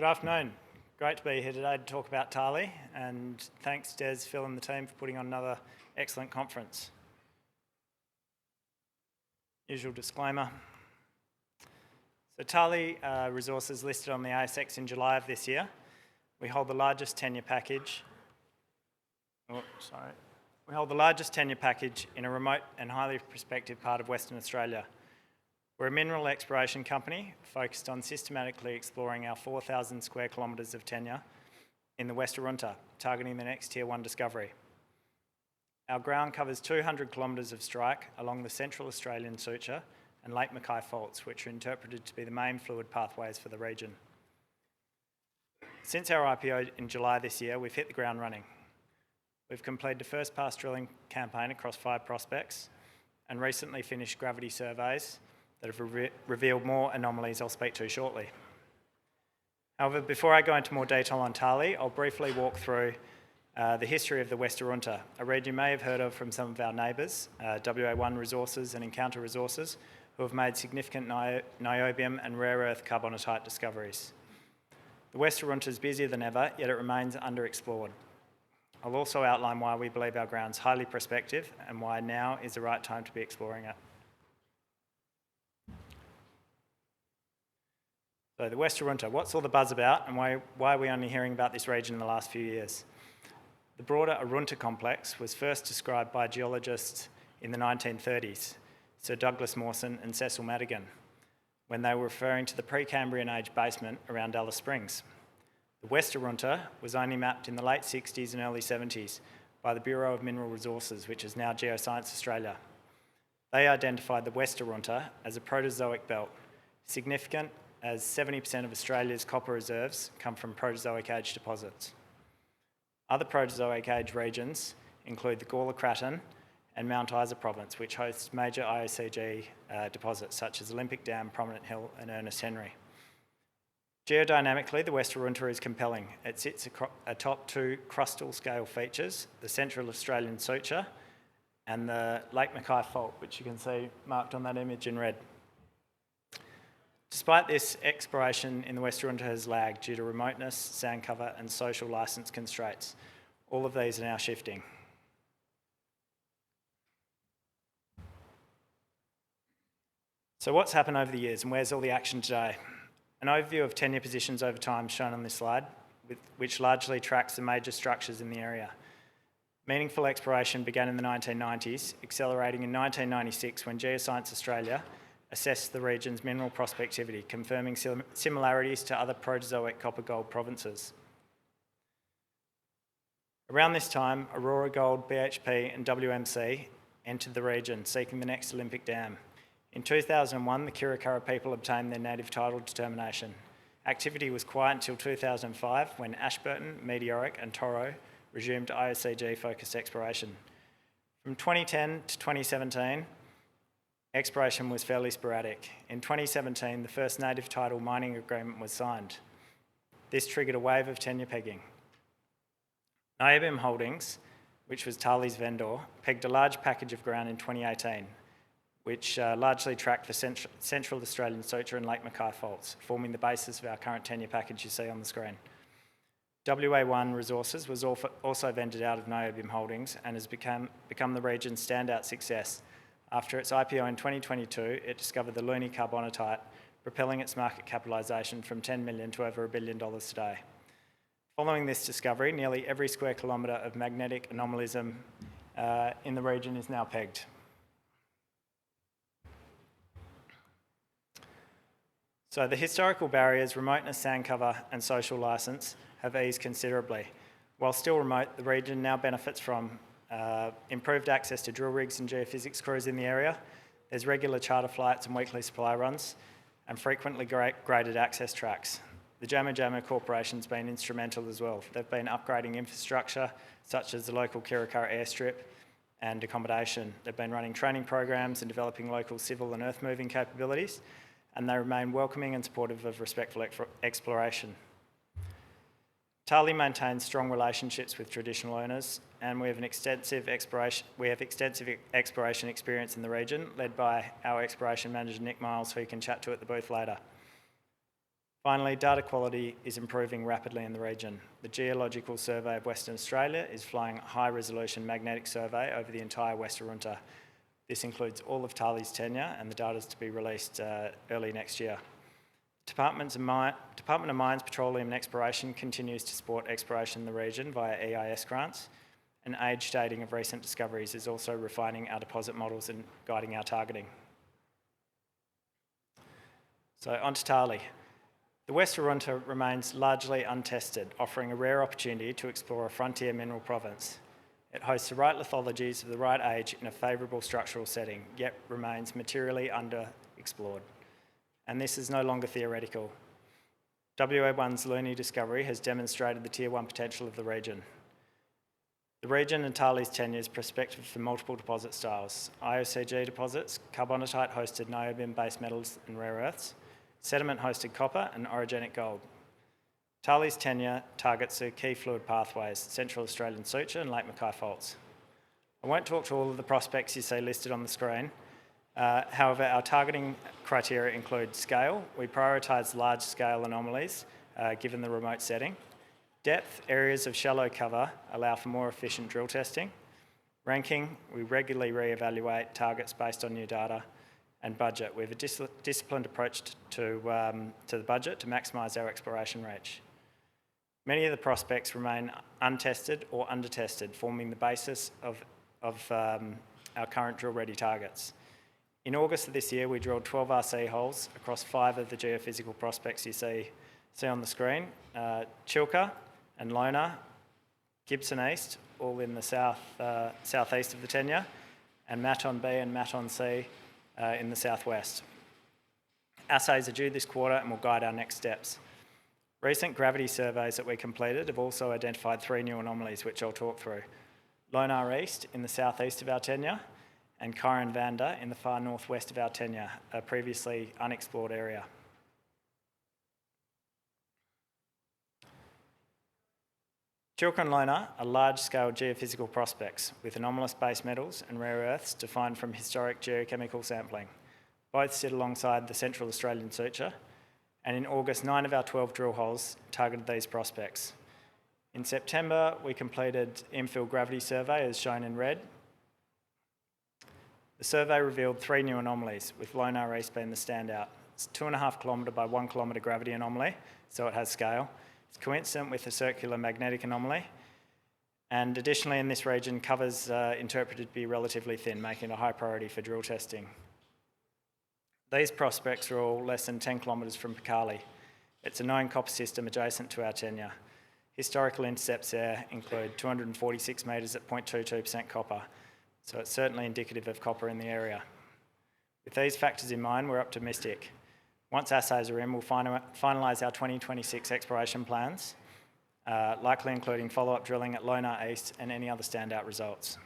Good afternoon. Great to be here today to talk about Tali, and thanks Des, Phil and the team for putting on another excellent conference. Usual disclaimer. So Tali Resources listed on the ASX in July of this year. We hold the largest tenure package. We hold the largest tenure package in a remote and highly prospective part of Western Australia. We're a mineral exploration company focused on systematically exploring our 4,000 square kilometres of tenure in the West Arunta, targeting the next Tier 1 discovery. Our ground covers 200 kilometres of strike along the Central Australian Suture and Lake Mackay faults, which are interpreted to be the main fluid pathways for the region. Since our IPO in July this year, we've hit the ground running. We've completed the first pass drilling campaign across 5 prospects and recently finished gravity surveys that have revealed more anomalies I'll speak to shortly. However, before I go into more detail on Tali, I'll briefly walk through the history of the West Arunta, a region you may have heard of from some of our neighbours, WA1 Resources and Encounter Resources, who have made significant niobium and rare earth carbonatite discoveries. The West Arunta is busier than ever, yet it remains underexplored. I'll also outline why we believe our ground's highly prospective and why now is the right time to be exploring it. So the West Arunta, what's all the buzz about and why are we only hearing about this region in the last few years? The broader Arunta complex was first described by geologists in the 1930s, Sir Douglas Mawson and Cecil Madigan, when they were referring to the Precambrian age basement around Alice Springs. The West Arunta was only mapped in the late 60s and early 70s by the Bureau of Mineral Resources, which is now Geoscience Australia. They identified the West Arunta as a Proterozoic belt, significant as 70% of Australia's copper reserves come from Proterozoic age deposits. Other Proterozoic age regions include the Gawler Craton and Mount Isa province, which hosts major IOCG deposits such as Olympic Dam, Prominent Hill and Ernest Henry. Geodynamically, the West Arunta is compelling. It sits atop 2 crustal scale features, the Central Australian Suture and the Lake Mackay fault, which you can see marked on that image in red. Despite this, exploration in the West Arunta has lagged due to remoteness, sand cover and social licence constraints. All of these are now shifting. So what's happened over the years and where's all the action today? An overview of tenure positions over time is shown on this slide, which largely tracks the major structures in the area. Meaningful exploration began in the 1990s, accelerating in 1996 when Geoscience Australia assessed the region's mineral prospectivity, confirming similarities to other Proterozoic copper-gold provinces. Around this time, Aurora Gold, BHP and WMC entered the region, seeking the next Olympic Dam. In 2001, the Kirakara people obtained their native title determination. Activity was quiet until 2005, when Ashburton, Meteoric and Toro resumed IOCG-focused exploration. From 2010 to 2017, exploration was fairly sporadic. In 2017, the first native title mining agreement was signed. This triggered a wave of tenure pegging. Niobium Holdings, which was Tali's vendor, pegged a large package of ground in 2018, which largely tracked the Central Australian Suture and Lake Mackay faults, forming the basis of our current tenure package you see on the screen. WA1 Resources was also vended out of Niobium Holdings and has become the region's standout success. After its IPO in 2022, it discovered the Luni carbonatite, propelling its market capitalisation from $10 million to over $1 billion today. Following this discovery, nearly every square kilometre of magnetic anomalism in the region is now pegged. So the historical barriers, remoteness, sand cover and social licence have eased considerably. While still remote, the region now benefits from improved access to drill rigs and geophysics crews in the area. There's regular charter flights and weekly supply runs and frequently graded access tracks. The Jamma Jamma Corporation's been instrumental as well. They've been upgrading infrastructure such as the local Kirakara airstrip and accommodation. They've been running training programs and developing local civil and earth moving capabilities, and they remain welcoming and supportive of respectful exploration. Tali maintains strong relationships with traditional owners, and we have extensive exploration experience in the region, led by our exploration manager Nick Miles, who you can chat to at the booth later. Finally, data quality is improving rapidly in the region. The Geological Survey of Western Australia is flying a high-resolution magnetic survey over the entire West Arunta. This includes all of Tali's tenure, and the data is to be released early next year. Department of Mines, Petroleum and Exploration continues to support exploration in the region via EIS grants, and age dating of recent discoveries is also refining our deposit models and guiding our targeting. So on to Tali. The West Arunta remains largely untested, offering a rare opportunity to explore a frontier mineral province. It hosts the right lithologies of the right age in a favourable structural setting, yet remains materially underexplored. And this is no longer theoretical. WA1's Looney discovery has demonstrated the Tier 1 potential of the region. The region and Tali's tenure is prospective for multiple deposit styles: IOCG deposits, carbonatite-hosted niobium-based metals and rare earths, sediment-hosted copper and orogenic gold. Tali's tenure targets the key fluid pathways, Central Australian Suture and Lake Mackay faults. I won't talk to all of the prospects you see listed on the screen. However, our targeting criteria include scale. We prioritise large-scale anomalies given the remote setting. Depth, areas of shallow cover allow for more efficient drill testing. Ranking, we regularly re-evaluate targets based on new data. And budget, we have a disciplined approach to the budget to maximise our exploration reach. Many of the prospects remain untested or undertested, forming the basis of our current drill-ready targets. In August of this year, we drilled 12 RC holes across 5 of the geophysical prospects you see on the screen: Chilka and Lona, Gibson East, all in the southeast of the tenure, and Maton B and Maton C in the southwest. Assays are due this quarter and will guide our next steps. Recent gravity surveys that we completed have also identified 3 new anomalies, which I'll talk through: Lonar East in the southeast of our tenure, and Kyron Vanda in the far northwest of our tenure, a previously unexplored area. Chilka and Lona are large-scale geophysical prospects with anomalous base metals and rare earths defined from historic geochemical sampling. Both sit alongside the Central Australian Suture, and in August, 9 of our 12 drill holes targeted these prospects. In September, we completed infill gravity survey as shown in red. The survey revealed 3 new anomalies, with Lonar East being the standout. It's a 2.5 kilometre by 1 kilometre gravity anomaly, so it has scale. It's coincident with a circular magnetic anomaly, and additionally in this region, cover's interpreted to be relatively thin, making it a high priority for drill testing. These prospects are all less than 10 kilometres from Pekali. It's a known copper system adjacent to our tenure. Historical intercepts there include 246 metres at 0.22% copper, so it's certainly indicative of copper in the area. With these factors in mind, we're optimistic. Once assays are in, we'll finalise our 2026 exploration plans, likely including follow-up drilling at Lonar East and any other standout results.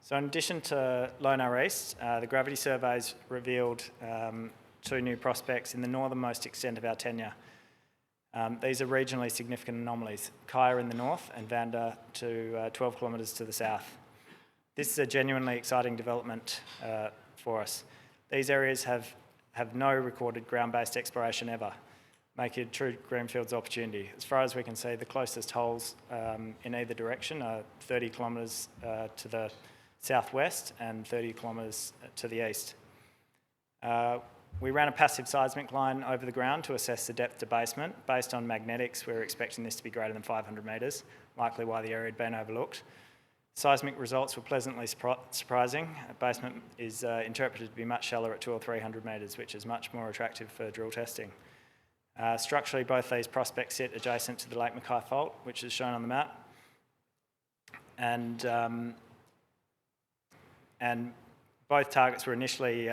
So in addition to Lonar East, the gravity surveys revealed 2 new prospects in the northernmost extent of our tenure. These are regionally significant anomalies: Kaya in the north and Vanda to 12 kilometres to the south. This is a genuinely exciting development for us. These areas have no recorded ground-based exploration ever, making it a true greenfields opportunity. As far as we can see, the closest holes in either direction are 30 kilometres to the southwest and 30 kilometres to the east. We ran a passive seismic line over the ground to assess the depth to basement. Based on magnetics, we were expecting this to be greater than 500 metres, likely why the area had been overlooked. Seismic results were pleasantly surprising. Basement is interpreted to be much shallower at 200 or 300 metres, which is much more attractive for drill testing. Structurally, both these prospects sit adjacent to the Lake Mackay fault, which is shown on the map. And both targets were initially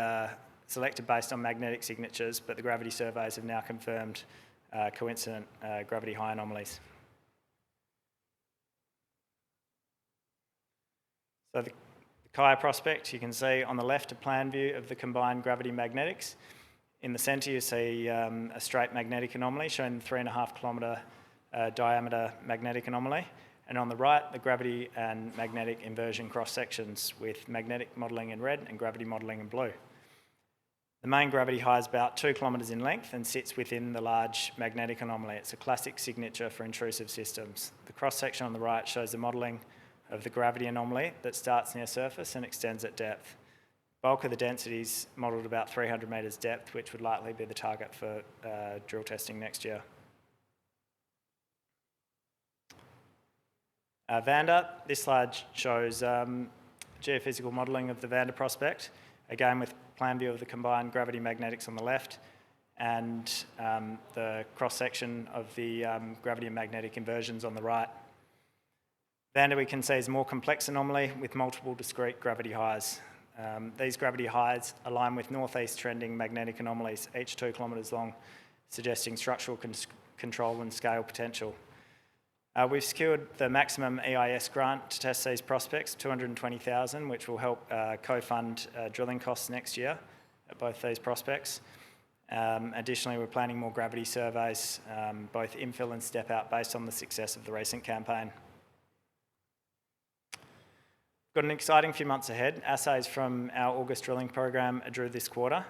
selected based on magnetic signatures, but the gravity surveys have now confirmed coincident gravity high anomalies. So the Kaya prospect, you can see on the left a plan view of the combined gravity magnetics. In the centre you see a straight magnetic anomaly showing the 3.5 kilometre diameter magnetic anomaly, and on the right the gravity and magnetic inversion cross sections with magnetic modelling in red and gravity modelling in blue. The main gravity high is about 2 kilometres in length and sits within the large magnetic anomaly. It's a classic signature for intrusive systems. The cross-section on the right shows the modelling of the gravity anomaly that starts near surface and extends at depth. Bulk of the density is modelled about 300 metres depth, which would likely be the target for drill testing next year. Vanda, this slide shows geophysical modelling of the Vanda prospect, again with plan view of the combined gravity magnetics on the left and the cross-section of the gravity and magnetic inversions on the right. Vanda we can see is a more complex anomaly with multiple discrete gravity highs. These gravity highs align with northeast trending magnetic anomalies, each 2 kilometres long, suggesting structural control and scale potential. We've secured the maximum EIS grant to test these prospects, $220,000, which will help co-fund drilling costs next year at both these prospects. Additionally, we're planning more gravity surveys, both infill and step out, based on the success of the recent campaign. Got an exciting few months ahead. Assays from our August drilling program are due this quarter.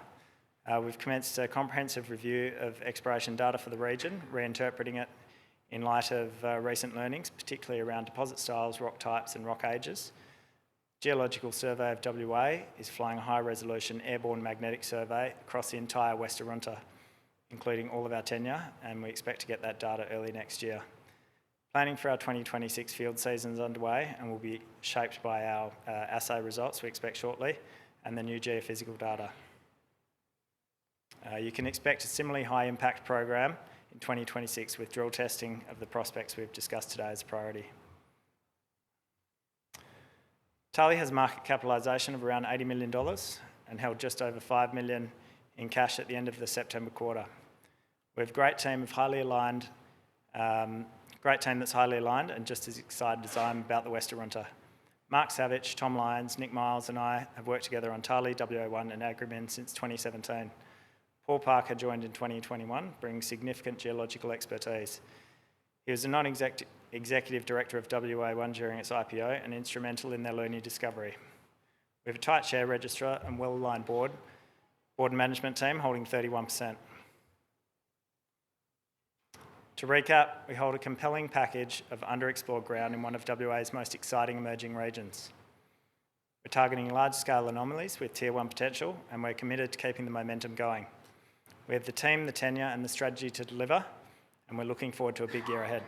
We've commenced a comprehensive review of exploration data for the region, reinterpreting it in light of recent learnings, particularly around deposit styles, rock types and rock ages. Geological Survey of WA is flying a high-resolution airborne magnetic survey across the entire West Arunta, including all of our tenure, and we expect to get that data early next year. Planning for our 2026 field season is underway and will be shaped by our assay results we expect shortly and the new geophysical data. You can expect a similarly high impact program in 2026 with drill testing of the prospects we've discussed today as a priority. Tali has a market capitalisation of around $80 million and held just over $5 million in cash at the end of the September quarter. We have a great team that's highly aligned and just as excited as I am about the West Arunta. Mark Savage, Tom Lyons, Nick Miles and I have worked together on Tali, WA1 and Agrimin since 2017. Paul Parker joined in 2021, bringing significant geological expertise. He was a non-executive director of WA1 during its IPO and instrumental in their learning discovery. We have a tight share registrar and well-aligned board and management team holding 31%. To recap, we hold a compelling package of underexplored ground in one of WA's most exciting emerging regions. We're targeting large-scale anomalies with Tier 1 potential, and we're committed to keeping the momentum going. We have the team, the tenure and the strategy to deliver, and we're looking forward to a big year ahead.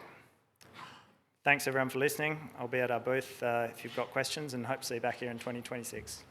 Thanks everyone for listening. I'll be at our booth if you've got questions and hope to see you back here in 2026.